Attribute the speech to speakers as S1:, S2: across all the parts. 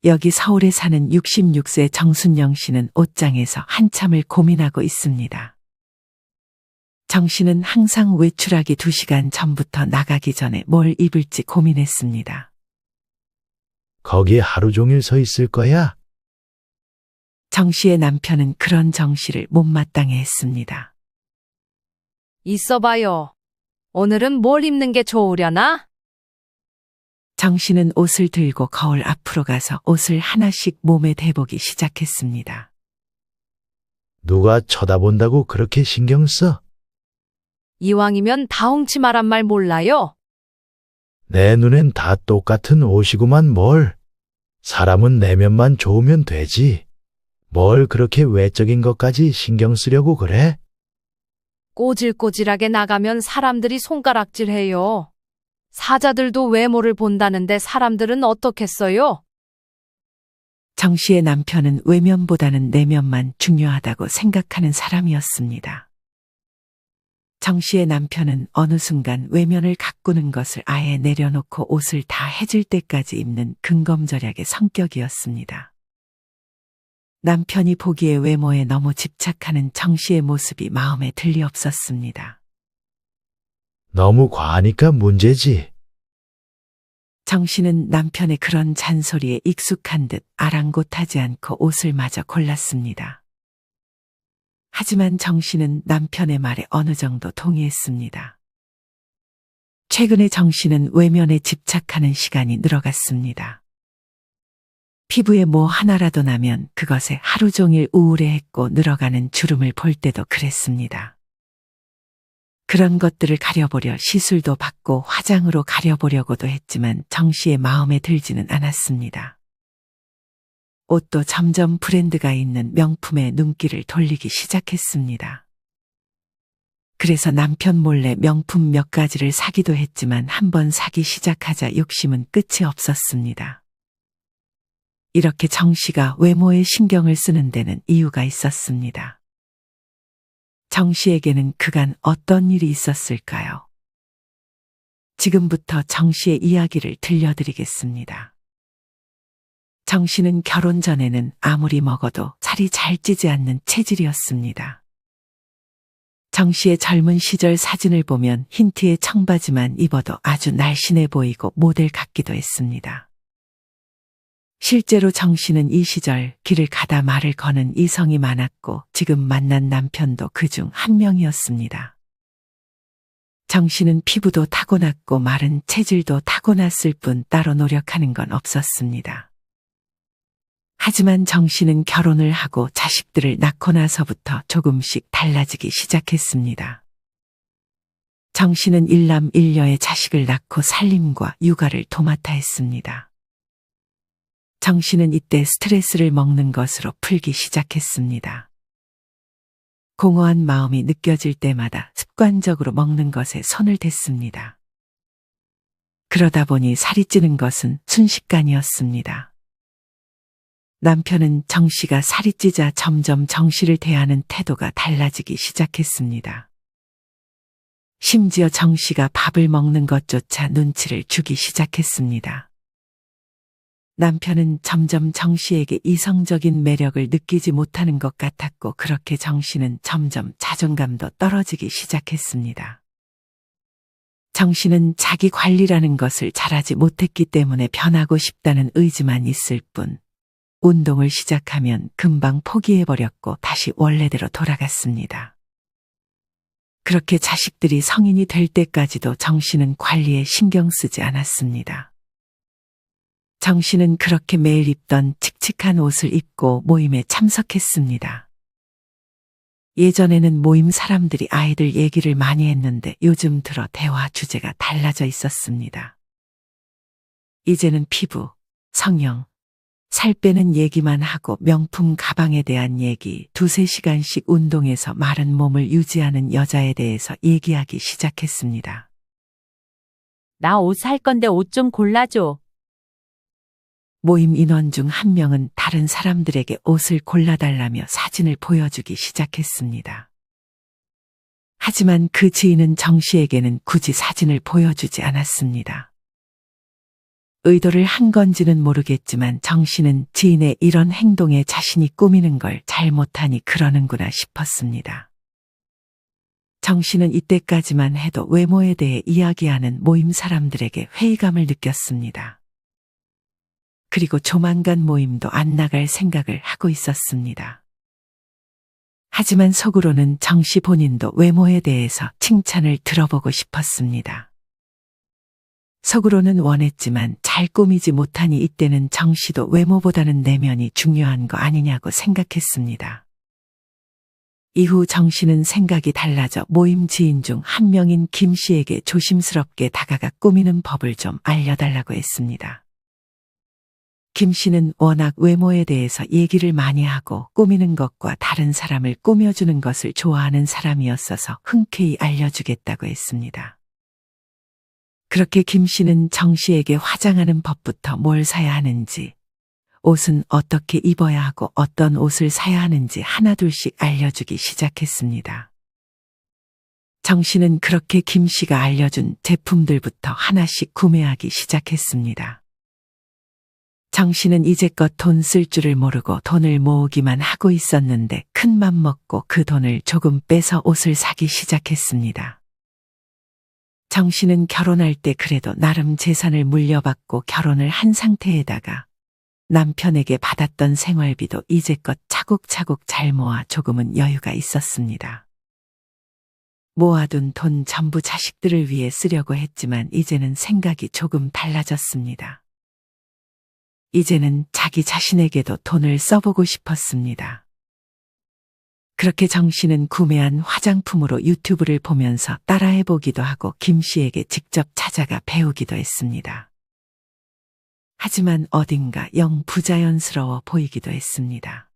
S1: 여기 서울에 사는 66세 정순영 씨는 옷장에서 한참을 고민하고 있습니다. 정 씨는 항상 외출하기 2시간 전부터 나가기 전에 뭘 입을지 고민했습니다.
S2: 거기 하루 종일 서 있을 거야?
S1: 정 씨의 남편은 그런 정 씨를 못마땅해 했습니다.
S3: 있어봐요. 오늘은 뭘 입는 게 좋으려나?
S1: 정 씨는 옷을 들고 거울 앞으로 가서 옷을 하나씩 몸에 대보기 시작했습니다.
S2: 누가 쳐다본다고 그렇게 신경 써?
S3: 이왕이면 다홍치마란 말 몰라요?
S2: 내 눈엔 다 똑같은 옷이구만 뭘. 사람은 내면만 좋으면 되지. 뭘 그렇게 외적인 것까지 신경 쓰려고 그래?
S3: 꼬질꼬질하게 나가면 사람들이 손가락질해요. 사자들도 외모를 본다는데 사람들은 어떻겠어요?
S1: 정 씨의 남편은 외면보다는 내면만 중요하다고 생각하는 사람이었습니다. 정 씨의 남편은 어느 순간 외면을 가꾸는 것을 아예 내려놓고 옷을 다 해질 때까지 입는 근검절약의 성격이었습니다. 남편이 보기에 외모에 너무 집착하는 정 씨의 모습이 마음에 들리 없었습니다.
S2: 너무 과하니까 문제지.
S1: 정 씨는 남편의 그런 잔소리에 익숙한 듯 아랑곳하지 않고 옷을 마저 골랐습니다. 하지만 정 씨는 남편의 말에 어느 정도 동의했습니다. 최근에 정 씨는 외면에 집착하는 시간이 늘어갔습니다. 피부에 뭐 하나라도 나면 그것에 하루 종일 우울해했고 늘어가는 주름을 볼 때도 그랬습니다. 그런 것들을 가려보려 시술도 받고 화장으로 가려보려고도 했지만 정 씨의 마음에 들지는 않았습니다. 옷도 점점 브랜드가 있는 명품에 눈길을 돌리기 시작했습니다. 그래서 남편 몰래 명품 몇 가지를 사기도 했지만 한번 사기 시작하자 욕심은 끝이 없었습니다. 이렇게 정 씨가 외모에 신경을 쓰는 데는 이유가 있었습니다. 정 씨에게는 그간 어떤 일이 있었을까요? 지금부터 정 씨의 이야기를 들려드리겠습니다. 정 씨는 결혼 전에는 아무리 먹어도 살이 잘 찌지 않는 체질이었습니다. 정 씨의 젊은 시절 사진을 보면 흰 티에 청바지만 입어도 아주 날씬해 보이고 모델 같기도 했습니다. 실제로 정 씨는 이 시절 길을 가다 말을 거는 이성이 많았고 지금 만난 남편도 그중 한 명이었습니다. 정 씨는 피부도 타고났고 마른 체질도 타고났을 뿐 따로 노력하는 건 없었습니다. 하지만 정 씨는 결혼을 하고 자식들을 낳고 나서부터 조금씩 달라지기 시작했습니다. 정 씨는 일남 일녀의 자식을 낳고 살림과 육아를 도맡아 했습니다. 정 씨는 이때 스트레스를 먹는 것으로 풀기 시작했습니다. 공허한 마음이 느껴질 때마다 습관적으로 먹는 것에 손을 댔습니다. 그러다 보니 살이 찌는 것은 순식간이었습니다. 남편은 정 씨가 살이 찌자 점점 정 씨를 대하는 태도가 달라지기 시작했습니다. 심지어 정 씨가 밥을 먹는 것조차 눈치를 주기 시작했습니다. 남편은 점점 정 씨에게 이성적인 매력을 느끼지 못하는 것 같았고 그렇게 정 씨는 점점 자존감도 떨어지기 시작했습니다. 정 씨는 자기 관리라는 것을 잘하지 못했기 때문에 변하고 싶다는 의지만 있을 뿐 운동을 시작하면 금방 포기해버렸고 다시 원래대로 돌아갔습니다. 그렇게 자식들이 성인이 될 때까지도 정 씨는 관리에 신경 쓰지 않았습니다. 정 씨는 그렇게 매일 입던 칙칙한 옷을 입고 모임에 참석했습니다. 예전에는 모임 사람들이 아이들 얘기를 많이 했는데 요즘 들어 대화 주제가 달라져 있었습니다. 이제는 피부, 성형, 살 빼는 얘기만 하고 명품 가방에 대한 얘기, 2~3시간씩 운동해서 마른 몸을 유지하는 여자에 대해서 얘기하기 시작했습니다.
S4: 나 옷 살 건데 옷 좀 골라줘.
S1: 모임 인원 중 한 명은 다른 사람들에게 옷을 골라달라며 사진을 보여주기 시작했습니다. 하지만 그 지인은 정 씨에게는 굳이 사진을 보여주지 않았습니다. 의도를 한 건지는 모르겠지만 정 씨는 지인의 이런 행동에 자신이 꾸미는 걸 잘못하니 그러는구나 싶었습니다. 정 씨는 이때까지만 해도 외모에 대해 이야기하는 모임 사람들에게 회의감을 느꼈습니다. 그리고 조만간 모임도 안 나갈 생각을 하고 있었습니다. 하지만 속으로는 정 씨 본인도 외모에 대해서 칭찬을 들어보고 싶었습니다. 속으로는 원했지만 잘 꾸미지 못하니 이때는 정 씨도 외모보다는 내면이 중요한 거 아니냐고 생각했습니다. 이후 정 씨는 생각이 달라져 모임 지인 중 한 명인 김 씨에게 조심스럽게 다가가 꾸미는 법을 좀 알려달라고 했습니다. 김 씨는 워낙 외모에 대해서 얘기를 많이 하고 꾸미는 것과 다른 사람을 꾸며주는 것을 좋아하는 사람이었어서 흔쾌히 알려주겠다고 했습니다. 그렇게 김 씨는 정 씨에게 화장하는 법부터 뭘 사야 하는지, 옷은 어떻게 입어야 하고 어떤 옷을 사야 하는지 하나둘씩 알려주기 시작했습니다. 정 씨는 그렇게 김 씨가 알려준 제품들부터 하나씩 구매하기 시작했습니다. 정 씨는 이제껏 돈 쓸 줄을 모르고 돈을 모으기만 하고 있었는데 큰 맘 먹고 그 돈을 조금 빼서 옷을 사기 시작했습니다. 정 씨는 결혼할 때 그래도 나름 재산을 물려받고 결혼을 한 상태에다가 남편에게 받았던 생활비도 이제껏 차곡차곡 잘 모아 조금은 여유가 있었습니다. 모아둔 돈 전부 자식들을 위해 쓰려고 했지만 이제는 생각이 조금 달라졌습니다. 이제는 자기 자신에게도 돈을 써보고 싶었습니다. 그렇게 정 씨는 구매한 화장품으로 유튜브를 보면서 따라해보기도 하고 김 씨에게 직접 찾아가 배우기도 했습니다. 하지만 어딘가 영 부자연스러워 보이기도 했습니다.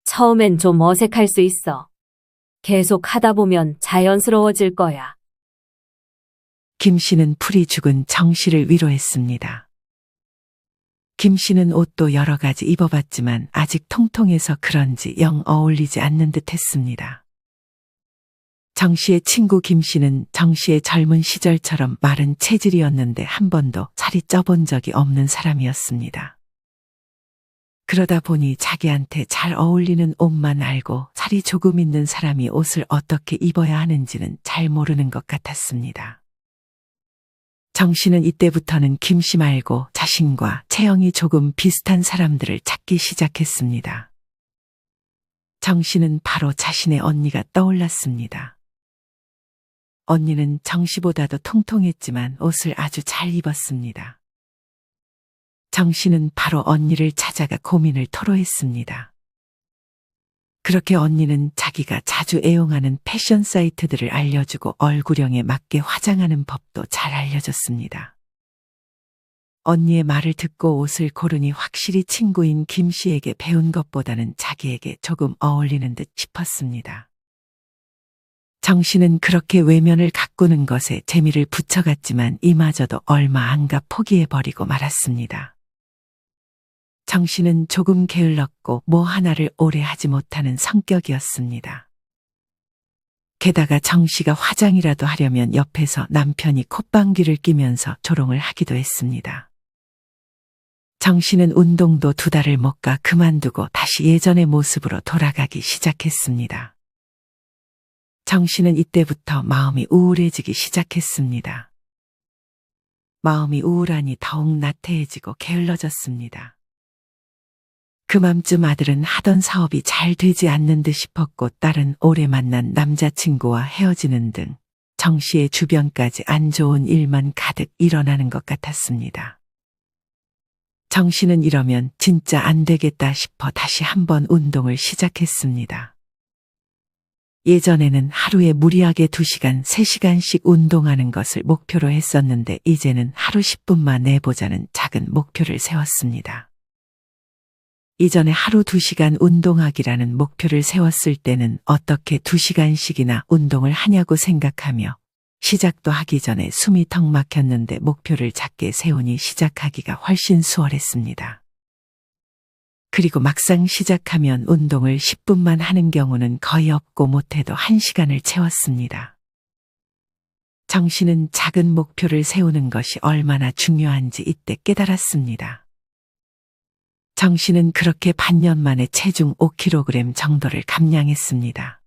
S5: 처음엔 좀 어색할 수 있어. 계속 하다 보면 자연스러워질 거야.
S1: 김 씨는 풀이 죽은 정 씨를 위로했습니다. 김 씨는 옷도 여러 가지 입어봤지만 아직 통통해서 그런지 영 어울리지 않는 듯 했습니다. 정 씨의 친구 김 씨는 정 씨의 젊은 시절처럼 마른 체질이었는데 한 번도 살이 쪄본 적이 없는 사람이었습니다. 그러다 보니 자기한테 잘 어울리는 옷만 알고 살이 조금 있는 사람이 옷을 어떻게 입어야 하는지는 잘 모르는 것 같았습니다. 정 씨는 이때부터는 김 씨 말고 자신과 체형이 조금 비슷한 사람들을 찾기 시작했습니다. 정 씨는 바로 자신의 언니가 떠올랐습니다. 언니는 정 씨보다도 통통했지만 옷을 아주 잘 입었습니다. 정 씨는 바로 언니를 찾아가 고민을 토로했습니다. 그렇게 언니는 자기가 자주 애용하는 패션 사이트들을 알려주고 얼굴형에 맞게 화장하는 법도 잘 알려줬습니다. 언니의 말을 듣고 옷을 고르니 확실히 친구인 김 씨에게 배운 것보다는 자기에게 조금 어울리는 듯 싶었습니다. 정 씨는 그렇게 외면을 가꾸는 것에 재미를 붙여갔지만 이마저도 얼마 안 가 포기해버리고 말았습니다. 정 씨는 조금 게을렀고 뭐 하나를 오래 하지 못하는 성격이었습니다. 게다가 정 씨가 화장이라도 하려면 옆에서 남편이 콧방귀를 뀌면서 조롱을 하기도 했습니다. 정 씨는 운동도 2달을 못 가 그만두고 다시 예전의 모습으로 돌아가기 시작했습니다. 정 씨는 이때부터 마음이 우울해지기 시작했습니다. 마음이 우울하니 더욱 나태해지고 게을러졌습니다. 그맘쯤 아들은 하던 사업이 잘 되지 않는 듯 싶었고 딸은 오래 만난 남자친구와 헤어지는 등 정 씨의 주변까지 안 좋은 일만 가득 일어나는 것 같았습니다. 정 씨는 이러면 진짜 안 되겠다 싶어 다시 한번 운동을 시작했습니다. 예전에는 하루에 무리하게 2시간, 3시간씩 운동하는 것을 목표로 했었는데 이제는 하루 10분만 내보자는 작은 목표를 세웠습니다. 이전에 하루 2시간 운동하기라는 목표를 세웠을 때는 어떻게 2시간씩이나 운동을 하냐고 생각하며 시작도 하기 전에 숨이 턱 막혔는데 목표를 작게 세우니 시작하기가 훨씬 수월했습니다. 그리고 막상 시작하면 운동을 10분만 하는 경우는 거의 없고 못해도 1시간을 채웠습니다. 정 씨는 작은 목표를 세우는 것이 얼마나 중요한지 이때 깨달았습니다. 정 씨는 그렇게 반년 만에 체중 5kg 정도를 감량했습니다.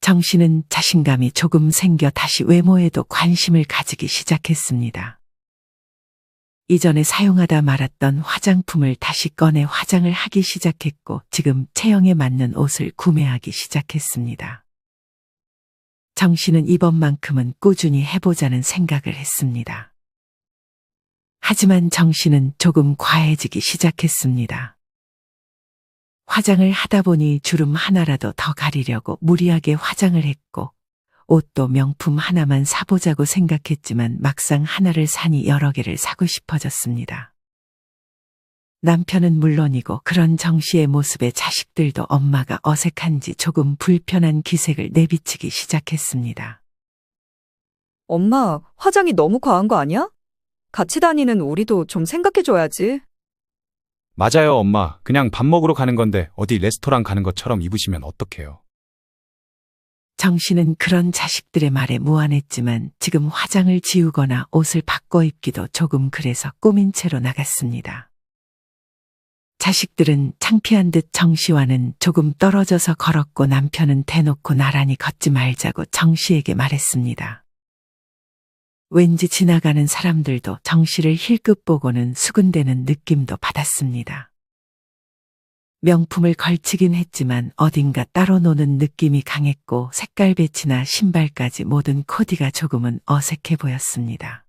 S1: 정 씨는 자신감이 조금 생겨 다시 외모에도 관심을 가지기 시작했습니다. 이전에 사용하다 말았던 화장품을 다시 꺼내 화장을 하기 시작했고 지금 체형에 맞는 옷을 구매하기 시작했습니다. 정 씨는 이번만큼은 꾸준히 해보자는 생각을 했습니다. 하지만 정 씨는 조금 과해지기 시작했습니다. 화장을 하다 보니 주름 하나라도 더 가리려고 무리하게 화장을 했고 옷도 명품 하나만 사보자고 생각했지만 막상 하나를 사니 여러 개를 사고 싶어졌습니다. 남편은 물론이고 그런 정 씨의 모습에 자식들도 엄마가 어색한지 조금 불편한 기색을 내비치기 시작했습니다.
S6: 엄마, 화장이 너무 과한 거 아니야? 같이 다니는 우리도 좀 생각해줘야지.
S7: 맞아요, 엄마. 그냥 밥 먹으러 가는 건데 어디 레스토랑 가는 것처럼 입으시면 어떡해요.
S1: 정 씨는 그런 자식들의 말에 무안했지만 지금 화장을 지우거나 옷을 바꿔 입기도 조금 그래서 꾸민 채로 나갔습니다. 자식들은 창피한 듯 정 씨와는 조금 떨어져서 걸었고 남편은 대놓고 나란히 걷지 말자고 정 씨에게 말했습니다. 왠지 지나가는 사람들도 정 씨를 힐끗 보고는 수군대는 느낌도 받았습니다. 명품을 걸치긴 했지만 어딘가 따로 노는 느낌이 강했고 색깔 배치나 신발까지 모든 코디가 조금은 어색해 보였습니다.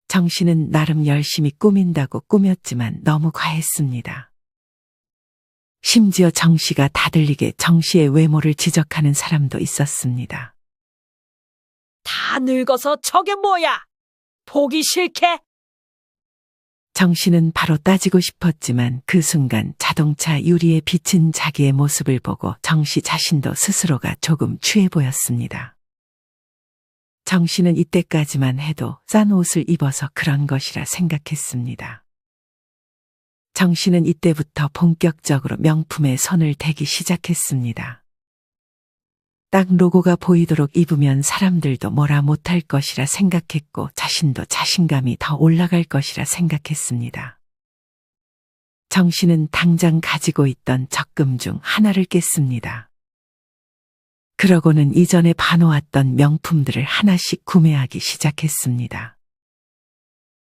S1: 정 씨는 나름 열심히 꾸민다고 꾸몄지만 너무 과했습니다. 심지어 정 씨가 다들리게 정 씨의 외모를 지적하는 사람도 있었습니다.
S8: 다 늙어서 저게 뭐야? 보기 싫게?
S1: 정 씨는 바로 따지고 싶었지만 그 순간 자동차 유리에 비친 자기의 모습을 보고 정 씨 자신도 스스로가 조금 취해 보였습니다. 정 씨는 이때까지만 해도 싼 옷을 입어서 그런 것이라 생각했습니다. 정 씨는 이때부터 본격적으로 명품에 손을 대기 시작했습니다. 딱 로고가 보이도록 입으면 사람들도 뭐라 못할 것이라 생각했고 자신도 자신감이 더 올라갈 것이라 생각했습니다. 정 씨는 당장 가지고 있던 적금 중 하나를 깼습니다. 그러고는 이전에 봐놓았던 명품들을 하나씩 구매하기 시작했습니다.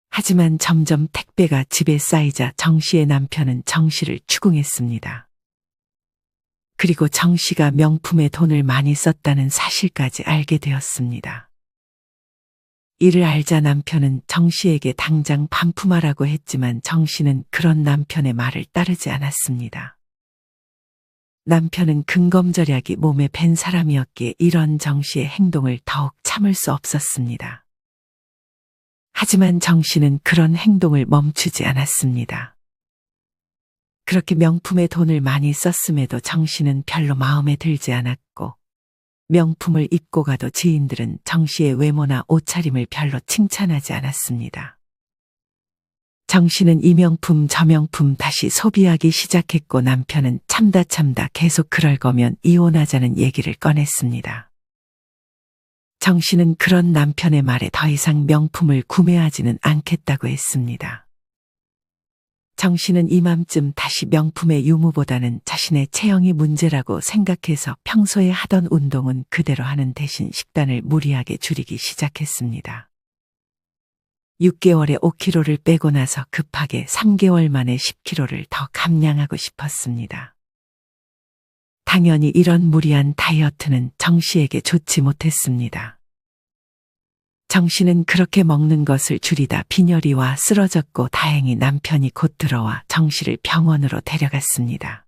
S1: 하지만 점점 택배가 집에 쌓이자 정 씨의 남편은 정 씨를 추궁했습니다. 그리고 정 씨가 명품에 돈을 많이 썼다는 사실까지 알게 되었습니다. 이를 알자 남편은 정 씨에게 당장 반품하라고 했지만 정 씨는 그런 남편의 말을 따르지 않았습니다. 남편은 근검절약이 몸에 밴 사람이었기에 이런 정 씨의 행동을 더욱 참을 수 없었습니다. 하지만 정 씨는 그런 행동을 멈추지 않았습니다. 그렇게 명품에 돈을 많이 썼음에도 정 씨는 별로 마음에 들지 않았고 명품을 입고 가도 지인들은 정 씨의 외모나 옷차림을 별로 칭찬하지 않았습니다. 정 씨는 이 명품 저 명품 다시 소비하기 시작했고 남편은 참다 계속 그럴 거면 이혼하자는 얘기를 꺼냈습니다. 정 씨는 그런 남편의 말에 더 이상 명품을 구매하지는 않겠다고 했습니다. 정 씨는 이맘쯤 다시 명품의 유무보다는 자신의 체형이 문제라고 생각해서 평소에 하던 운동은 그대로 하는 대신 식단을 무리하게 줄이기 시작했습니다. 6개월에 5kg를 빼고 나서 급하게 3개월 만에 10kg를 더 감량하고 싶었습니다. 당연히 이런 무리한 다이어트는 정 씨에게 좋지 못했습니다. 정 씨는 그렇게 먹는 것을 줄이다 빈혈이 쓰러졌고 다행히 남편이 곧 들어와 정 씨를 병원으로 데려갔습니다.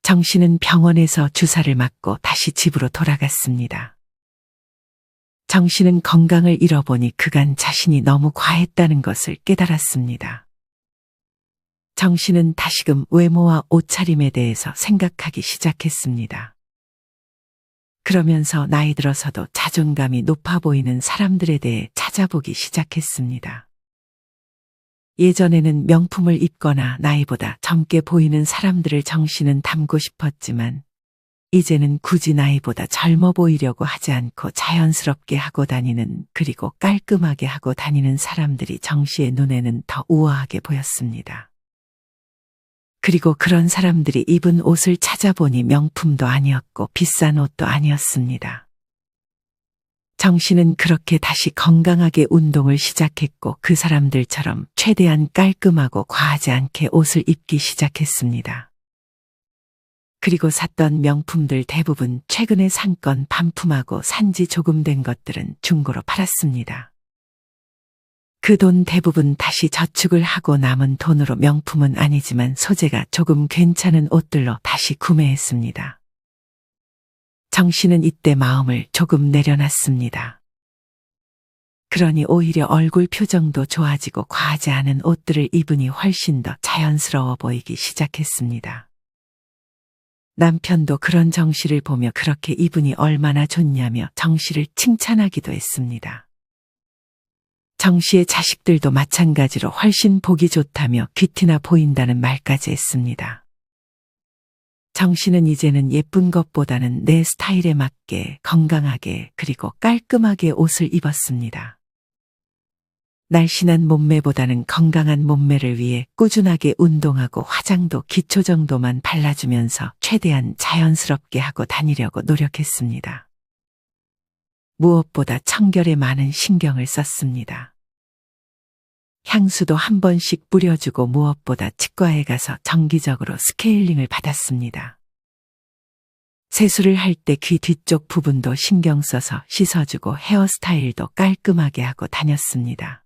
S1: 정 씨는 병원에서 주사를 맞고 다시 집으로 돌아갔습니다. 정 씨는 건강을 잃어보니 그간 자신이 너무 과했다는 것을 깨달았습니다. 정 씨는 다시금 외모와 옷차림에 대해서 생각하기 시작했습니다. 그러면서 나이 들어서도 자존감이 높아 보이는 사람들에 대해 찾아보기 시작했습니다. 예전에는 명품을 입거나 나이보다 젊게 보이는 사람들을 정 씨는 닮고 싶었지만 이제는 굳이 나이보다 젊어 보이려고 하지 않고 자연스럽게 하고 다니는, 그리고 깔끔하게 하고 다니는 사람들이 정 씨의 눈에는 더 우아하게 보였습니다. 그리고 그런 사람들이 입은 옷을 찾아보니 명품도 아니었고 비싼 옷도 아니었습니다. 정 씨는 그렇게 다시 건강하게 운동을 시작했고 그 사람들처럼 최대한 깔끔하고 과하지 않게 옷을 입기 시작했습니다. 그리고 샀던 명품들 대부분 최근에 산 건 반품하고 산지 조금 된 것들은 중고로 팔았습니다. 그 돈 대부분 다시 저축을 하고 남은 돈으로 명품은 아니지만 소재가 조금 괜찮은 옷들로 다시 구매했습니다. 정 씨는 이때 마음을 조금 내려놨습니다. 그러니 오히려 얼굴 표정도 좋아지고 과하지 않은 옷들을 입으니 훨씬 더 자연스러워 보이기 시작했습니다. 남편도 그런 정 씨를 보며 그렇게 입으니 얼마나 좋냐며 정 씨를 칭찬하기도 했습니다. 정 씨의 자식들도 마찬가지로 훨씬 보기 좋다며 귀티나 보인다는 말까지 했습니다. 정 씨는 이제는 예쁜 것보다는 내 스타일에 맞게 건강하게 그리고 깔끔하게 옷을 입었습니다. 날씬한 몸매보다는 건강한 몸매를 위해 꾸준하게 운동하고 화장도 기초 정도만 발라주면서 최대한 자연스럽게 하고 다니려고 노력했습니다. 무엇보다 청결에 많은 신경을 썼습니다. 향수도 한 번씩 뿌려주고 무엇보다 치과에 가서 정기적으로 스케일링을 받았습니다. 세수를 할 때 귀 뒤쪽 부분도 신경 써서 씻어주고 헤어스타일도 깔끔하게 하고 다녔습니다.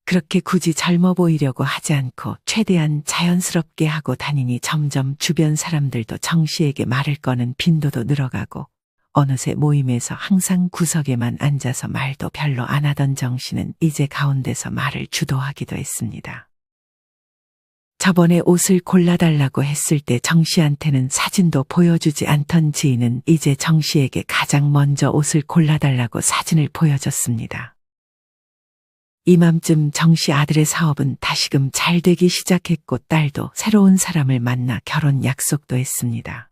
S1: 그렇게 굳이 젊어 보이려고 하지 않고 최대한 자연스럽게 하고 다니니 점점 주변 사람들도 정 씨에게 말을 거는 빈도도 늘어가고 어느새 모임에서 항상 구석에만 앉아서 말도 별로 안 하던 정 씨는 이제 가운데서 말을 주도하기도 했습니다. 저번에 옷을 골라달라고 했을 때 정 씨한테는 사진도 보여주지 않던 지인은 이제 정 씨에게 가장 먼저 옷을 골라달라고 사진을 보여줬습니다. 이맘쯤 정 씨 아들의 사업은 다시금 잘 되기 시작했고 딸도 새로운 사람을 만나 결혼 약속도 했습니다.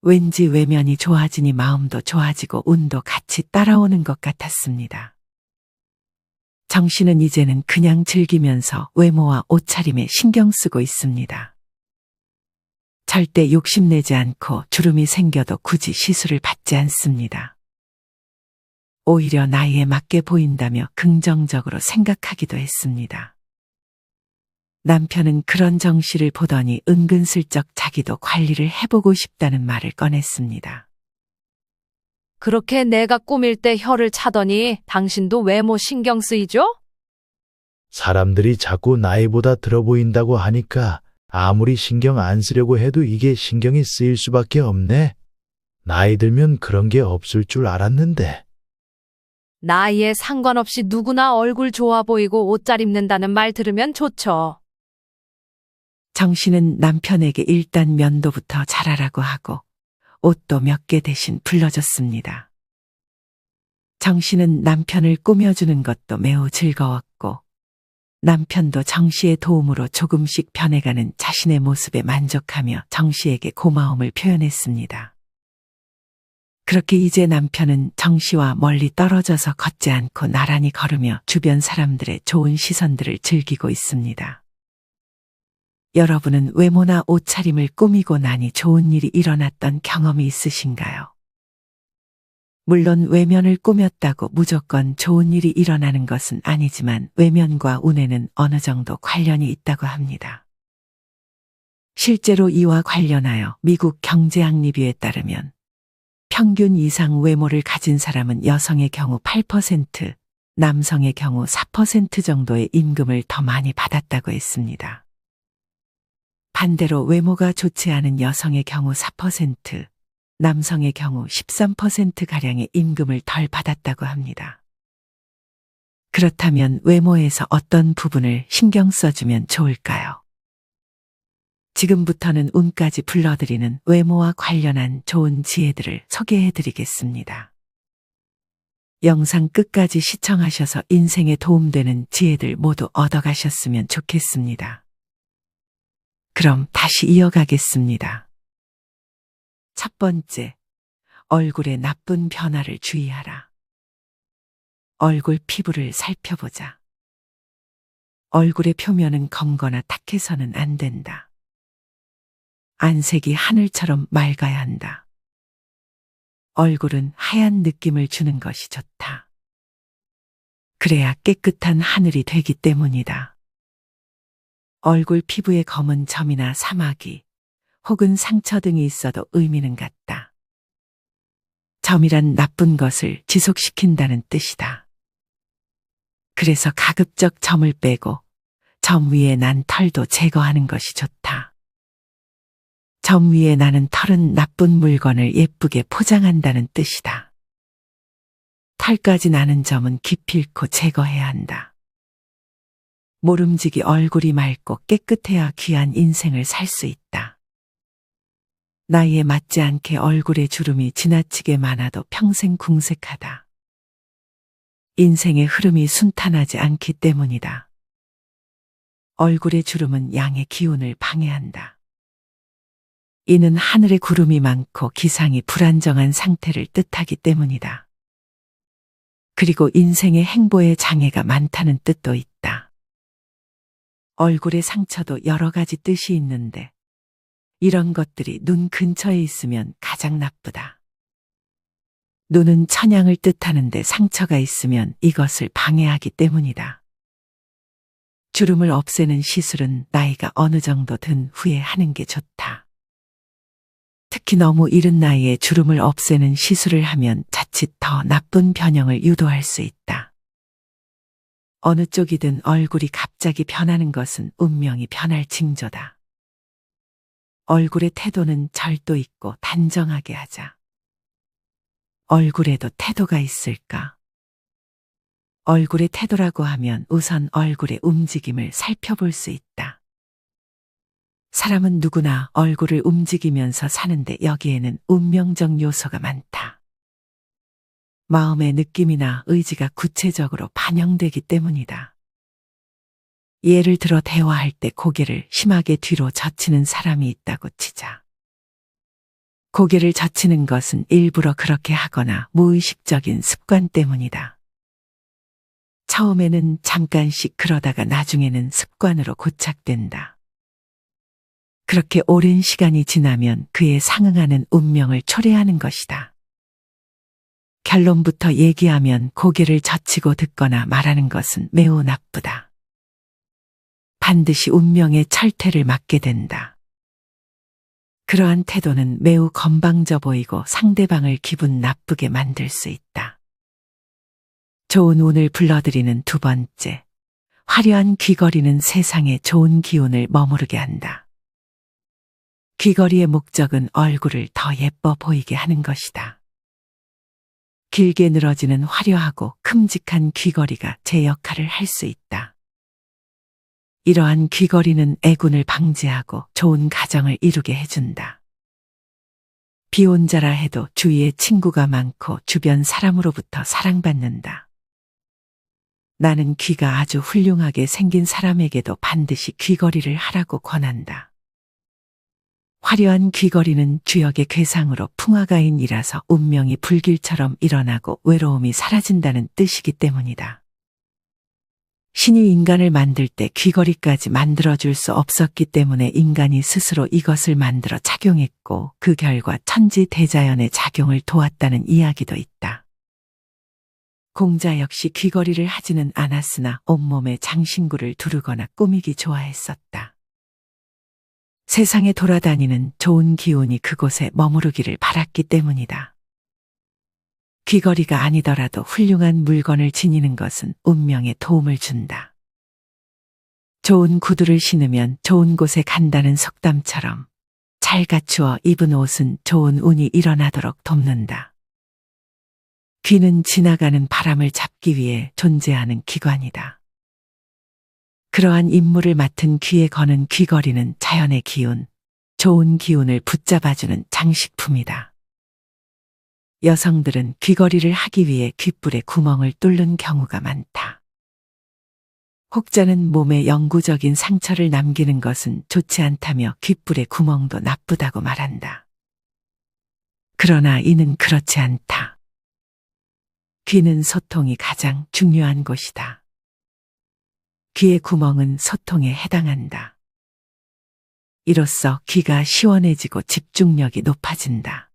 S1: 왠지 외면이 좋아지니 마음도 좋아지고 운도 같이 따라오는 것 같았습니다. 정 씨는 이제는 그냥 즐기면서 외모와 옷차림에 신경 쓰고 있습니다. 절대 욕심내지 않고 주름이 생겨도 굳이 시술을 받지 않습니다. 오히려 나이에 맞게 보인다며 긍정적으로 생각하기도 했습니다. 남편은 그런 정 씨를 보더니 은근슬쩍 자기도 관리를 해보고 싶다는 말을 꺼냈습니다.
S3: 그렇게 내가 꾸밀 때 혀를 차더니 당신도 외모 신경 쓰이죠?
S2: 사람들이 자꾸 나이보다 들어 보인다고 하니까 아무리 신경 안 쓰려고 해도 이게 신경이 쓰일 수밖에 없네. 나이 들면 그런 게 없을 줄 알았는데.
S3: 나이에 상관없이 누구나 얼굴 좋아 보이고 옷 잘 입는다는 말 들으면 좋죠.
S1: 정 씨는 남편에게 일단 면도부터 잘하라고 하고 옷도 몇 개 대신 불러줬습니다. 정 씨는 남편을 꾸며주는 것도 매우 즐거웠고 남편도 정 씨의 도움으로 조금씩 변해가는 자신의 모습에 만족하며 정 씨에게 고마움을 표현했습니다. 그렇게 이제 남편은 정 씨와 멀리 떨어져서 걷지 않고 나란히 걸으며 주변 사람들의 좋은 시선들을 즐기고 있습니다. 여러분은 외모나 옷차림을 꾸미고 나니 좋은 일이 일어났던 경험이 있으신가요? 물론 외면을 꾸몄다고 무조건 좋은 일이 일어나는 것은 아니지만 외면과 운에는 어느 정도 관련이 있다고 합니다. 실제로 이와 관련하여 미국 경제학 리뷰에 따르면 평균 이상 외모를 가진 사람은 여성의 경우 8%, 남성의 경우 4% 정도의 임금을 더 많이 받았다고 했습니다. 반대로 외모가 좋지 않은 여성의 경우 4%, 남성의 경우 13%가량의 임금을 덜 받았다고 합니다. 그렇다면 외모에서 어떤 부분을 신경 써주면 좋을까요? 지금부터는 운까지 불러드리는 외모와 관련한 좋은 지혜들을 소개해드리겠습니다. 영상 끝까지 시청하셔서 인생에 도움되는 지혜들 모두 얻어가셨으면 좋겠습니다. 그럼 다시 이어가겠습니다. 첫 번째, 얼굴의 나쁜 변화를 주의하라. 얼굴 피부를 살펴보자. 얼굴의 표면은 검거나 탁해서는 안 된다. 안색이 하늘처럼 맑아야 한다. 얼굴은 하얀 느낌을 주는 것이 좋다. 그래야 깨끗한 하늘이 되기 때문이다. 얼굴 피부에 검은 점이나 사마귀 혹은 상처 등이 있어도 의미는 같다. 점이란 나쁜 것을 지속시킨다는 뜻이다. 그래서 가급적 점을 빼고 점 위에 난 털도 제거하는 것이 좋다. 점 위에 나는 털은 나쁜 물건을 예쁘게 포장한다는 뜻이다. 털까지 나는 점은 기필코 제거해야 한다. 모름지기 얼굴이 맑고 깨끗해야 귀한 인생을 살 수 있다. 나이에 맞지 않게 얼굴에 주름이 지나치게 많아도 평생 궁색하다. 인생의 흐름이 순탄하지 않기 때문이다. 얼굴의 주름은 양의 기운을 방해한다. 이는 하늘에 구름이 많고 기상이 불안정한 상태를 뜻하기 때문이다. 그리고 인생의 행보에 장애가 많다는 뜻도 있다. 얼굴의 상처도 여러 가지 뜻이 있는데 이런 것들이 눈 근처에 있으면 가장 나쁘다. 눈은 천양을 뜻하는데 상처가 있으면 이것을 방해하기 때문이다. 주름을 없애는 시술은 나이가 어느 정도 든 후에 하는 게 좋다. 특히 너무 이른 나이에 주름을 없애는 시술을 하면 자칫 더 나쁜 변형을 유도할 수 있다. 어느 쪽이든 얼굴이 갑자기 변하는 것은 운명이 변할 징조다. 얼굴의 태도는 절도 있고 단정하게 하자. 얼굴에도 태도가 있을까? 얼굴의 태도라고 하면 우선 얼굴의 움직임을 살펴볼 수 있다. 사람은 누구나 얼굴을 움직이면서 사는데 여기에는 운명적 요소가 많다. 마음의 느낌이나 의지가 구체적으로 반영되기 때문이다. 예를 들어 대화할 때 고개를 심하게 뒤로 젖히는 사람이 있다고 치자. 고개를 젖히는 것은 일부러 그렇게 하거나 무의식적인 습관 때문이다. 처음에는 잠깐씩 그러다가 나중에는 습관으로 고착된다. 그렇게 오랜 시간이 지나면 그에 상응하는 운명을 초래하는 것이다. 결론부터 얘기하면 고개를 젖히고 듣거나 말하는 것은 매우 나쁘다. 반드시 운명의 철퇴를 맞게 된다. 그러한 태도는 매우 건방져 보이고 상대방을 기분 나쁘게 만들 수 있다. 좋은 운을 불러들이는 두 번째, 화려한 귀걸이는 세상에 좋은 기운을 머무르게 한다. 귀걸이의 목적은 얼굴을 더 예뻐 보이게 하는 것이다. 길게 늘어지는 화려하고 큼직한 귀걸이가 제 역할을 할 수 있다. 이러한 귀걸이는 애군을 방지하고 좋은 가정을 이루게 해준다. 비혼자라 해도 주위에 친구가 많고 주변 사람으로부터 사랑받는다. 나는 귀가 아주 훌륭하게 생긴 사람에게도 반드시 귀걸이를 하라고 권한다. 화려한 귀걸이는 주역의 괴상으로 풍화가인이라서 운명이 불길처럼 일어나고 외로움이 사라진다는 뜻이기 때문이다. 신이 인간을 만들 때 귀걸이까지 만들어줄 수 없었기 때문에 인간이 스스로 이것을 만들어 착용했고 그 결과 천지 대자연의 작용을 도왔다는 이야기도 있다. 공자 역시 귀걸이를 하지는 않았으나 온몸에 장신구를 두르거나 꾸미기 좋아했었다. 세상에 돌아다니는 좋은 기운이 그곳에 머무르기를 바랐기 때문이다. 귀걸이가 아니더라도 훌륭한 물건을 지니는 것은 운명에 도움을 준다. 좋은 구두를 신으면 좋은 곳에 간다는 속담처럼 잘 갖추어 입은 옷은 좋은 운이 일어나도록 돕는다. 귀는 지나가는 바람을 잡기 위해 존재하는 기관이다. 그러한 임무를 맡은 귀에 거는 귀걸이는 자연의 기운, 좋은 기운을 붙잡아주는 장식품이다. 여성들은 귀걸이를 하기 위해 귓불에 구멍을 뚫는 경우가 많다. 혹자는 몸에 영구적인 상처를 남기는 것은 좋지 않다며 귓불의 구멍도 나쁘다고 말한다. 그러나 이는 그렇지 않다. 귀는 소통이 가장 중요한 곳이다. 귀의 구멍은 소통에 해당한다. 이로써 귀가 시원해지고 집중력이 높아진다.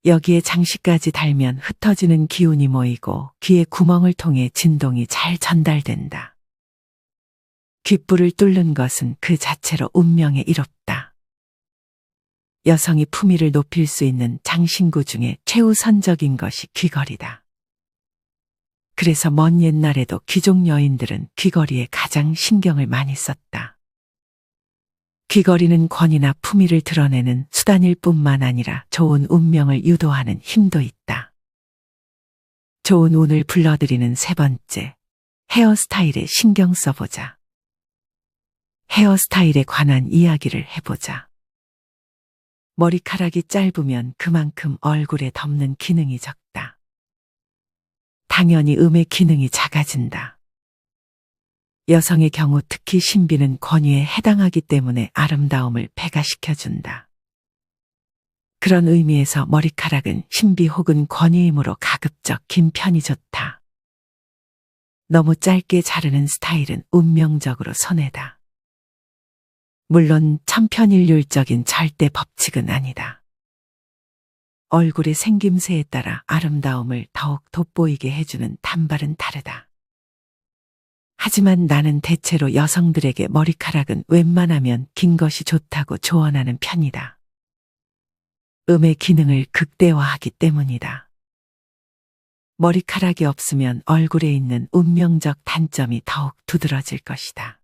S1: 여기에 장식까지 달면 흩어지는 기운이 모이고 귀의 구멍을 통해 진동이 잘 전달된다. 귓불을 뚫는 것은 그 자체로 운명에 이롭다. 여성이 품위를 높일 수 있는 장신구 중에 최우선적인 것이 귀걸이다. 그래서 먼 옛날에도 귀족 여인들은 귀걸이에 가장 신경을 많이 썼다. 귀걸이는 권위나 품위를 드러내는 수단일 뿐만 아니라 좋은 운명을 유도하는 힘도 있다. 좋은 운을 불러들이는 세 번째, 헤어스타일에 신경 써보자. 헤어스타일에 관한 이야기를 해보자. 머리카락이 짧으면 그만큼 얼굴에 덮는 기능이 적다. 당연히 음의 기능이 작아진다. 여성의 경우 특히 신비는 권위에 해당하기 때문에 아름다움을 배가시켜준다. 그런 의미에서 머리카락은 신비 혹은 권위이므로 가급적 긴 편이 좋다. 너무 짧게 자르는 스타일은 운명적으로 손해다. 물론 천편일률적인 절대 법칙은 아니다. 얼굴의 생김새에 따라 아름다움을 더욱 돋보이게 해주는 단발은 다르다. 하지만 나는 대체로 여성들에게 머리카락은 웬만하면 긴 것이 좋다고 조언하는 편이다. 음의 기능을 극대화하기 때문이다. 머리카락이 없으면 얼굴에 있는 운명적 단점이 더욱 두드러질 것이다.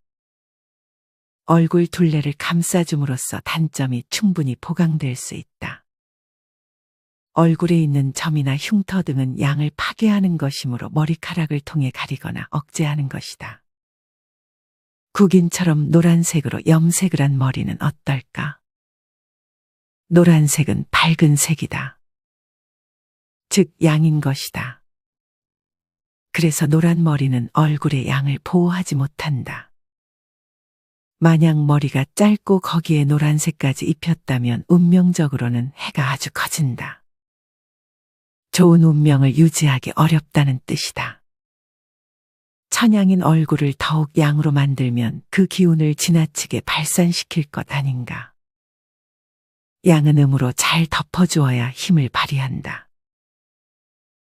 S1: 얼굴 둘레를 감싸줌으로써 단점이 충분히 보강될 수 있다. 얼굴에 있는 점이나 흉터 등은 양을 파괴하는 것이므로 머리카락을 통해 가리거나 억제하는 것이다. 국인처럼 노란색으로 염색을 한 머리는 어떨까? 노란색은 밝은 색이다. 즉 양인 것이다. 그래서 노란 머리는 얼굴의 양을 보호하지 못한다. 만약 머리가 짧고 거기에 노란색까지 입혔다면 운명적으로는 해가 아주 커진다. 좋은 운명을 유지하기 어렵다는 뜻이다. 천양인 얼굴을 더욱 양으로 만들면 그 기운을 지나치게 발산시킬 것 아닌가. 양은 음으로 잘 덮어주어야 힘을 발휘한다.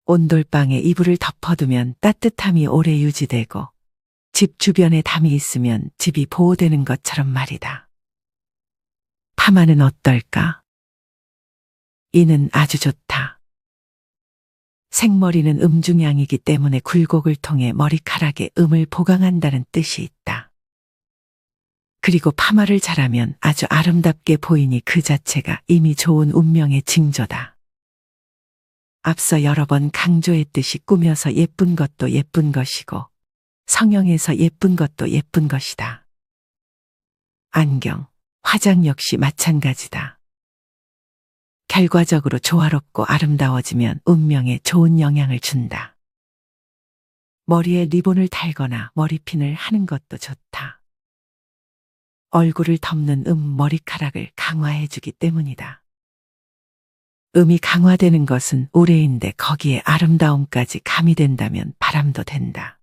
S1: 온돌방에 이불을 덮어두면 따뜻함이 오래 유지되고 집 주변에 담이 있으면 집이 보호되는 것처럼 말이다. 파마는 어떨까? 이는 아주 좋다. 생머리는 음중양이기 때문에 굴곡을 통해 머리카락에 음을 보강한다는 뜻이 있다. 그리고 파마를 잘하면 아주 아름답게 보이니 그 자체가 이미 좋은 운명의 징조다. 앞서 여러 번 강조했듯이 꾸며서 예쁜 것도 예쁜 것이고 성형해서 예쁜 것도 예쁜 것이다. 안경, 화장 역시 마찬가지다. 결과적으로 조화롭고 아름다워지면 운명에 좋은 영향을 준다. 머리에 리본을 달거나 머리핀을 하는 것도 좋다. 얼굴을 덮는 머리카락을 강화해주기 때문이다. 음이 강화되는 것은 우레인데 거기에 아름다움까지 가미된다면 바람도 된다.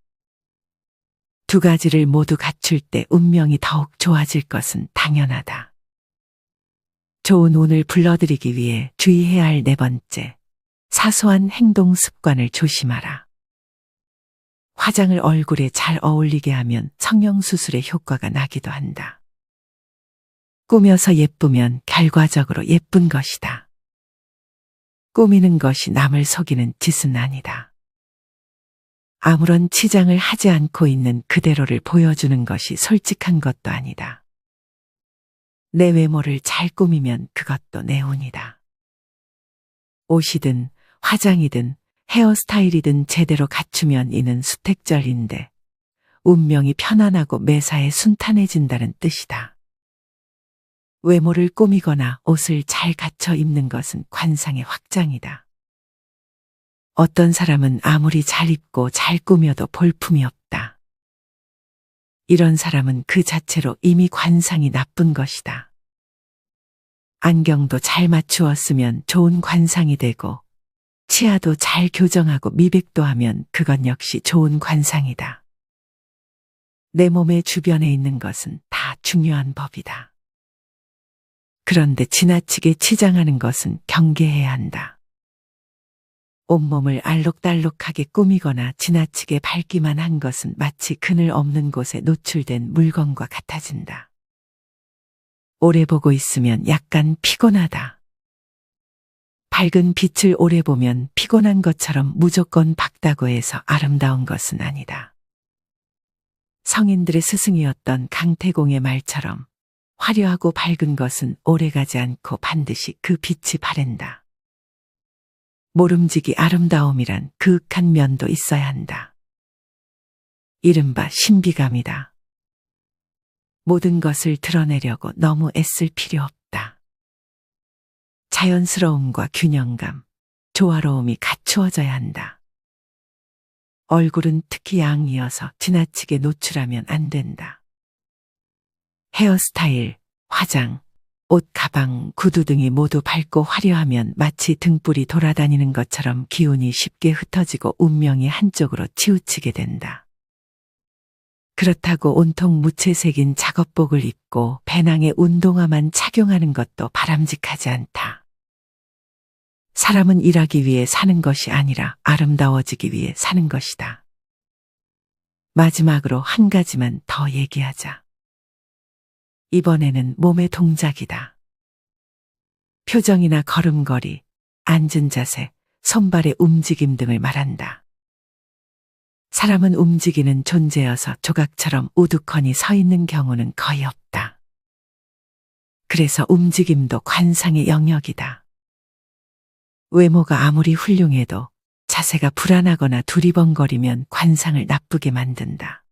S1: 두 가지를 모두 갖출 때 운명이 더욱 좋아질 것은 당연하다. 좋은 운을 불러들이기 위해 주의해야 할 네 번째, 사소한 행동 습관을 조심하라. 화장을 얼굴에 잘 어울리게 하면 성형수술의 효과가 나기도 한다. 꾸며서 예쁘면 결과적으로 예쁜 것이다. 꾸미는 것이 남을 속이는 짓은 아니다. 아무런 치장을 하지 않고 있는 그대로를 보여주는 것이 솔직한 것도 아니다. 내 외모를 잘 꾸미면 그것도 내 운이다. 옷이든 화장이든 헤어스타일이든 제대로 갖추면 이는 수택절인데 운명이 편안하고 매사에 순탄해진다는 뜻이다. 외모를 꾸미거나 옷을 잘 갖춰 입는 것은 관상의 확장이다. 어떤 사람은 아무리 잘 입고 잘 꾸며도 볼품이 없다. 이런 사람은 그 자체로 이미 관상이 나쁜 것이다. 안경도 잘 맞추었으면 좋은 관상이 되고 치아도 잘 교정하고 미백도 하면 그건 역시 좋은 관상이다. 내 몸의 주변에 있는 것은 다 중요한 법이다. 그런데 지나치게 치장하는 것은 경계해야 한다. 온몸을 알록달록하게 꾸미거나 지나치게 밝기만 한 것은 마치 그늘 없는 곳에 노출된 물건과 같아진다. 오래 보고 있으면 약간 피곤하다. 밝은 빛을 오래 보면 피곤한 것처럼 무조건 밝다고 해서 아름다운 것은 아니다. 성인들의 스승이었던 강태공의 말처럼 화려하고 밝은 것은 오래가지 않고 반드시 그 빛이 바랜다. 모름지기 아름다움이란 그윽한 면도 있어야 한다. 이른바 신비감이다. 모든 것을 드러내려고 너무 애쓸 필요 없다. 자연스러움과 균형감, 조화로움이 갖추어져야 한다. 얼굴은 특히 양이어서 지나치게 노출하면 안 된다. 헤어스타일, 화장, 옷, 가방, 구두 등이 모두 밝고 화려하면 마치 등불이 돌아다니는 것처럼 기운이 쉽게 흩어지고 운명이 한쪽으로 치우치게 된다. 그렇다고 온통 무채색인 작업복을 입고 배낭에 운동화만 착용하는 것도 바람직하지 않다. 사람은 일하기 위해 사는 것이 아니라 아름다워지기 위해 사는 것이다. 마지막으로 한 가지만 더 얘기하자. 이번에는 몸의 동작이다. 표정이나 걸음걸이, 앉은 자세, 손발의 움직임 등을 말한다. 사람은 움직이는 존재여서 조각처럼 우두커니 서 있는 경우는 거의 없다. 그래서 움직임도 관상의 영역이다. 외모가 아무리 훌륭해도 자세가 불안하거나 두리번거리면 관상을 나쁘게 만든다.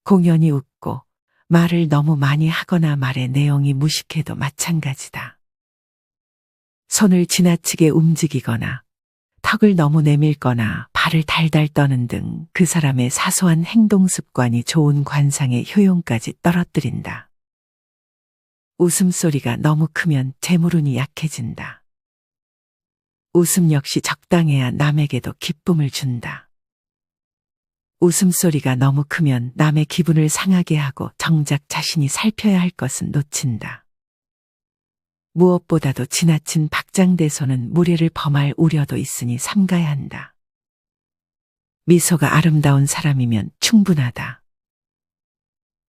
S1: 공연히 웃고 말을 너무 많이 하거나 말의 내용이 무식해도 마찬가지다. 손을 지나치게 움직이거나 턱을 너무 내밀거나 발을 달달 떠는 등 그 사람의 사소한 행동 습관이 좋은 관상의 효용까지 떨어뜨린다. 웃음소리가 너무 크면 재물운이 약해진다. 웃음 역시 적당해야 남에게도 기쁨을 준다. 웃음소리가 너무 크면 남의 기분을 상하게 하고 정작 자신이 살펴야 할 것은 놓친다. 무엇보다도 지나친 박장대소는 무례를 범할 우려도 있으니 삼가야 한다. 미소가 아름다운 사람이면 충분하다.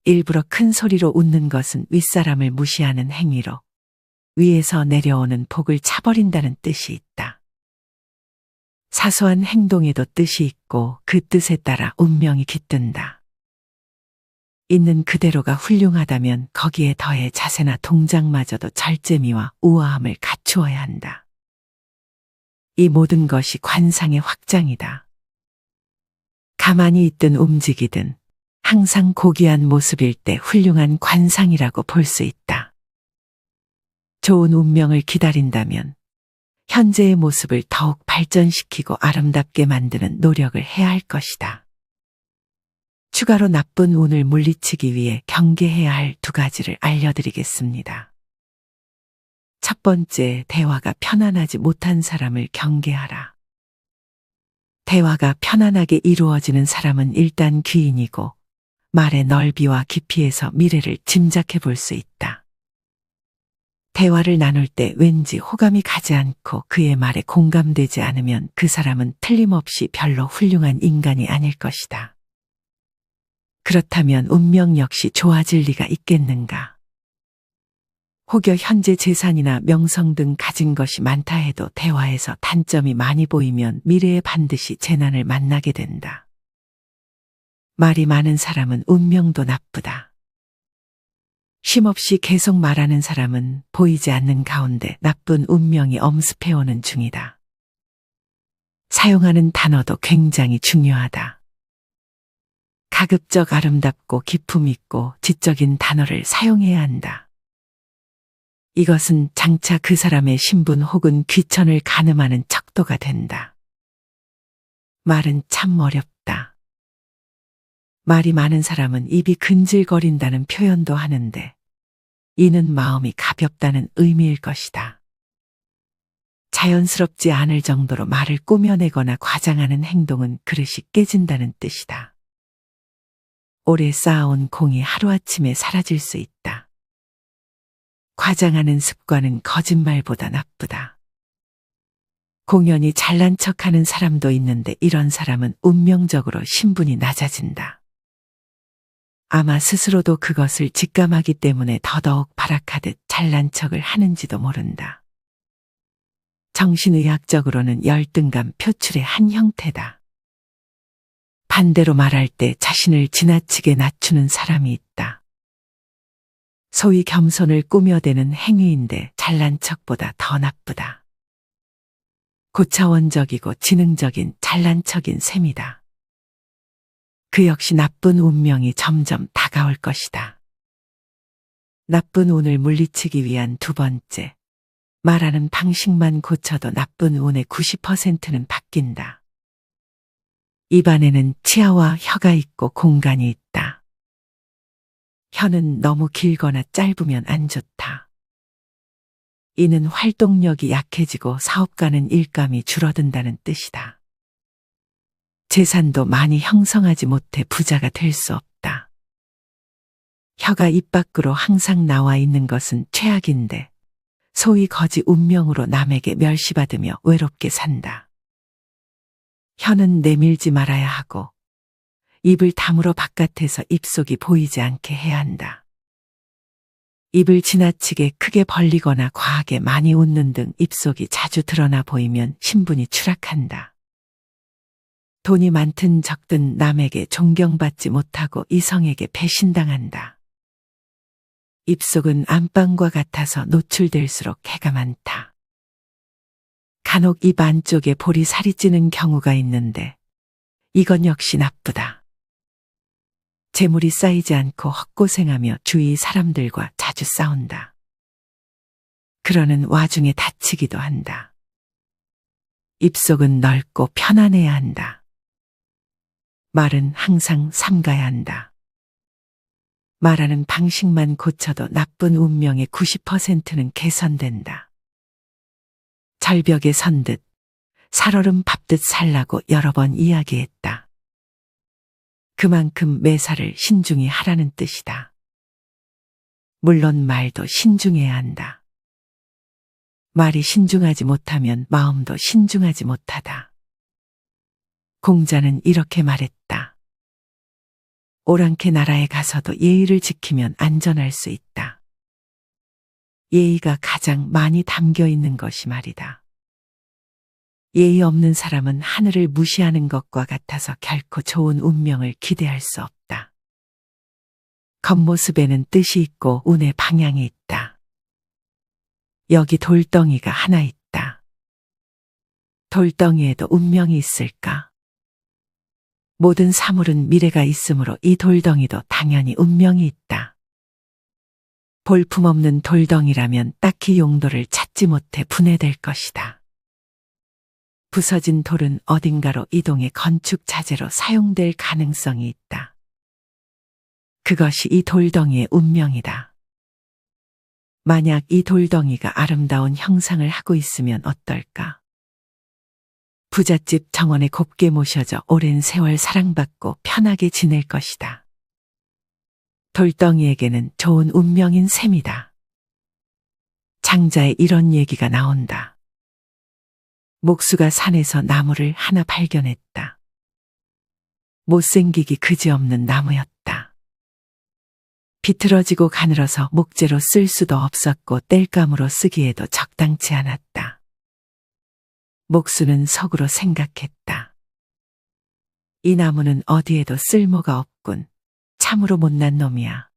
S1: 일부러 큰 소리로 웃는 것은 윗사람을 무시하는 행위로 위에서 내려오는 복을 차버린다는 뜻이 있다. 사소한 행동에도 뜻이 있고 그 뜻에 따라 운명이 깃든다. 있는 그대로가 훌륭하다면 거기에 더해 자세나 동작마저도 절제미와 우아함을 갖추어야 한다. 이 모든 것이 관상의 확장이다. 가만히 있든 움직이든 항상 고귀한 모습일 때 훌륭한 관상이라고 볼 수 있다. 좋은 운명을 기다린다면 현재의 모습을 더욱 발전시키고 아름답게 만드는 노력을 해야 할 것이다. 추가로 나쁜 운을 물리치기 위해 경계해야 할 2가지를 알려드리겠습니다. 첫 번째, 대화가 편안하지 못한 사람을 경계하라. 대화가 편안하게 이루어지는 사람은 일단 귀인이고 말의 넓이와 깊이에서 미래를 짐작해 볼 수 있다. 대화를 나눌 때 왠지 호감이 가지 않고 그의 말에 공감되지 않으면 그 사람은 틀림없이 별로 훌륭한 인간이 아닐 것이다. 그렇다면 운명 역시 좋아질 리가 있겠는가? 혹여 현재 재산이나 명성 등 가진 것이 많다 해도 대화에서 단점이 많이 보이면 미래에 반드시 재난을 만나게 된다. 말이 많은 사람은 운명도 나쁘다. 쉼없이 계속 말하는 사람은 보이지 않는 가운데 나쁜 운명이 엄습해오는 중이다. 사용하는 단어도 굉장히 중요하다. 가급적 아름답고 기품 있고 지적인 단어를 사용해야 한다. 이것은 장차 그 사람의 신분 혹은 귀천을 가늠하는 척도가 된다. 말은 참 어렵다. 말이 많은 사람은 입이 근질거린다는 표현도 하는데 이는 마음이 가볍다는 의미일 것이다. 자연스럽지 않을 정도로 말을 꾸며내거나 과장하는 행동은 그릇이 깨진다는 뜻이다. 오래 쌓아온 공이 하루아침에 사라질 수 있다. 과장하는 습관은 거짓말보다 나쁘다. 공연히 잘난 척하는 사람도 있는데 이런 사람은 운명적으로 신분이 낮아진다. 아마 스스로도 그것을 직감하기 때문에 더더욱 발악하듯 잘난 척을 하는지도 모른다. 정신의학적으로는 열등감 표출의 한 형태다. 반대로 말할 때 자신을 지나치게 낮추는 사람이 있다. 소위 겸손을 꾸며대는 행위인데 잘난 척보다 더 나쁘다. 고차원적이고 지능적인 잘난 척인 셈이다. 그 역시 나쁜 운명이 점점 다가올 것이다. 나쁜 운을 물리치기 위한 두 번째, 말하는 방식만 고쳐도 나쁜 운의 90%는 바뀐다. 입안에는 치아와 혀가 있고 공간이 있다. 혀는 너무 길거나 짧으면 안 좋다. 이는 활동력이 약해지고 사업가는 일감이 줄어든다는 뜻이다. 재산도 많이 형성하지 못해 부자가 될 수 없다. 혀가 입 밖으로 항상 나와 있는 것은 최악인데 소위 거지 운명으로 남에게 멸시받으며 외롭게 산다. 혀는 내밀지 말아야 하고 입을 다물어 바깥에서 입속이 보이지 않게 해야 한다. 입을 지나치게 크게 벌리거나 과하게 많이 웃는 등 입속이 자주 드러나 보이면 신분이 추락한다. 돈이 많든 적든 남에게 존경받지 못하고 이성에게 배신당한다. 입속은 안방과 같아서 노출될수록 해가 많다. 간혹 입 안쪽에 볼이 살이 찌는 경우가 있는데 이건 역시 나쁘다. 재물이 쌓이지 않고 헛고생하며 주위 사람들과 자주 싸운다. 그러는 와중에 다치기도 한다. 입속은 넓고 편안해야 한다. 말은 항상 삼가야 한다. 말하는 방식만 고쳐도 나쁜 운명의 90%는 개선된다. 절벽에 선 듯 살얼음 밟듯 살라고 여러 번 이야기했다. 그만큼 매사를 신중히 하라는 뜻이다. 물론 말도 신중해야 한다. 말이 신중하지 못하면 마음도 신중하지 못하다. 공자는 이렇게 말했다. 오랑캐 나라에 가서도 예의를 지키면 안전할 수 있다. 예의가 가장 많이 담겨 있는 것이 말이다. 예의 없는 사람은 하늘을 무시하는 것과 같아서 결코 좋은 운명을 기대할 수 없다. 겉모습에는 뜻이 있고 운의 방향이 있다. 여기 돌덩이가 하나 있다. 돌덩이에도 운명이 있을까? 모든 사물은 미래가 있으므로 이 돌덩이도 당연히 운명이 있다. 볼품없는 돌덩이라면 딱히 용도를 찾지 못해 분해될 것이다. 부서진 돌은 어딘가로 이동해 건축 자재로 사용될 가능성이 있다. 그것이 이 돌덩이의 운명이다. 만약 이 돌덩이가 아름다운 형상을 하고 있으면 어떨까? 부잣집 정원에 곱게 모셔져 오랜 세월 사랑받고 편하게 지낼 것이다. 돌덩이에게는 좋은 운명인 셈이다. 장자에 이런 얘기가 나온다. 목수가 산에서 나무를 하나 발견했다. 못생기기 그지없는 나무였다. 비틀어지고 가늘어서 목재로 쓸 수도 없었고 땔감으로 쓰기에도 적당치 않았다. 목수는 속으로 생각했다. 이 나무는 어디에도 쓸모가 없군. 참으로 못난 놈이야.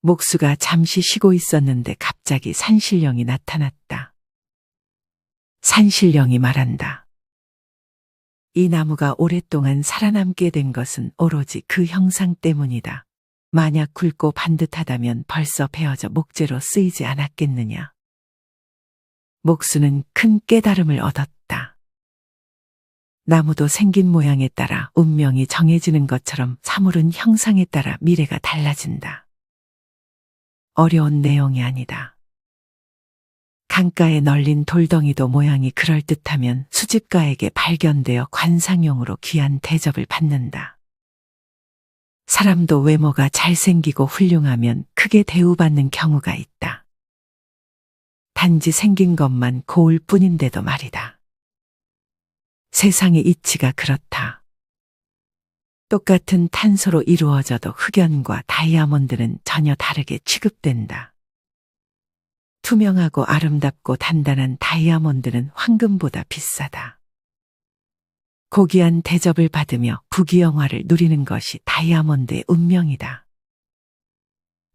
S1: 목수가 잠시 쉬고 있었는데 갑자기 산신령이 나타났다. 산신령이 말한다. 이 나무가 오랫동안 살아남게 된 것은 오로지 그 형상 때문이다. 만약 굵고 반듯하다면 벌써 베어져 목재로 쓰이지 않았겠느냐. 목수는 큰 깨달음을 얻었다. 나무도 생긴 모양에 따라 운명이 정해지는 것처럼 사물은 형상에 따라 미래가 달라진다. 어려운 내용이 아니다. 강가에 널린 돌덩이도 모양이 그럴듯하면 수집가에게 발견되어 관상용으로 귀한 대접을 받는다. 사람도 외모가 잘생기고 훌륭하면 크게 대우받는 경우가 있다. 단지 생긴 것만 고울 뿐인데도 말이다. 세상의 이치가 그렇다. 똑같은 탄소로 이루어져도 흑연과 다이아몬드는 전혀 다르게 취급된다. 투명하고 아름답고 단단한 다이아몬드는 황금보다 비싸다. 고귀한 대접을 받으며 부귀영화를 누리는 것이 다이아몬드의 운명이다.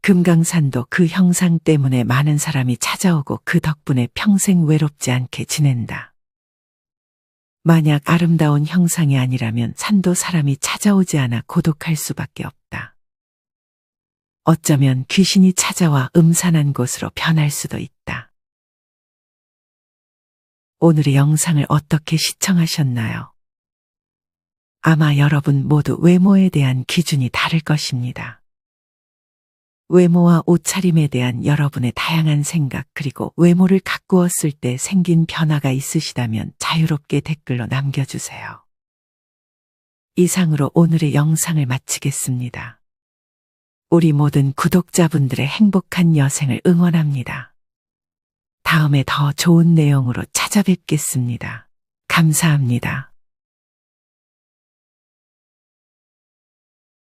S1: 금강산도 그 형상 때문에 많은 사람이 찾아오고 그 덕분에 평생 외롭지 않게 지낸다. 만약 아름다운 형상이 아니라면 산도 사람이 찾아오지 않아 고독할 수밖에 없다. 어쩌면 귀신이 찾아와 음산한 곳으로 변할 수도 있다. 오늘의 영상을 어떻게 시청하셨나요? 아마 여러분 모두 외모에 대한 기준이 다를 것입니다. 외모와 옷차림에 대한 여러분의 다양한 생각 그리고 외모를 가꾸었을 때 생긴 변화가 있으시다면 자유롭게 댓글로 남겨주세요. 이상으로 오늘의 영상을 마치겠습니다. 우리 모든 구독자분들의 행복한 여생을 응원합니다. 다음에 더 좋은 내용으로 찾아뵙겠습니다. 감사합니다.